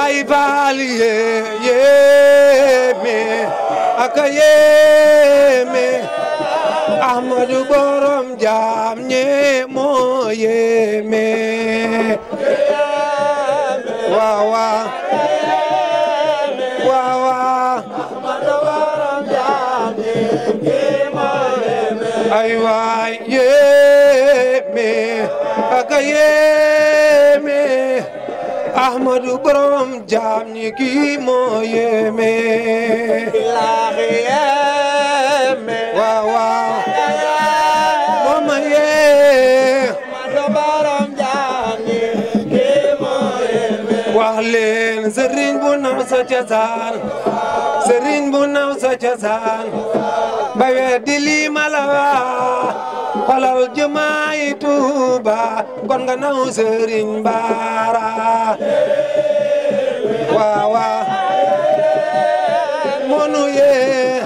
Baay Faal yéeme ak yéeme Ahmadu borom jaam ñe moo yéeme waaw waaw waaw waaw Ahmadu borom jaam ñe moo yéeme ay waay yéeme ak yéeme Ahmadu borom jaam ñi kii moo yéeme billaahi yéeme waaw waaw moom ma yee Ahmadu borom jaam ñi kii moo yéeme wax leen sëriñ bu naw sa cosaan sëriñ bu naw sa cosaan ba weddi lii ma la wax xolal jumaay Tuuba kon nga naw sëriñ Baara waaw waaw monu yee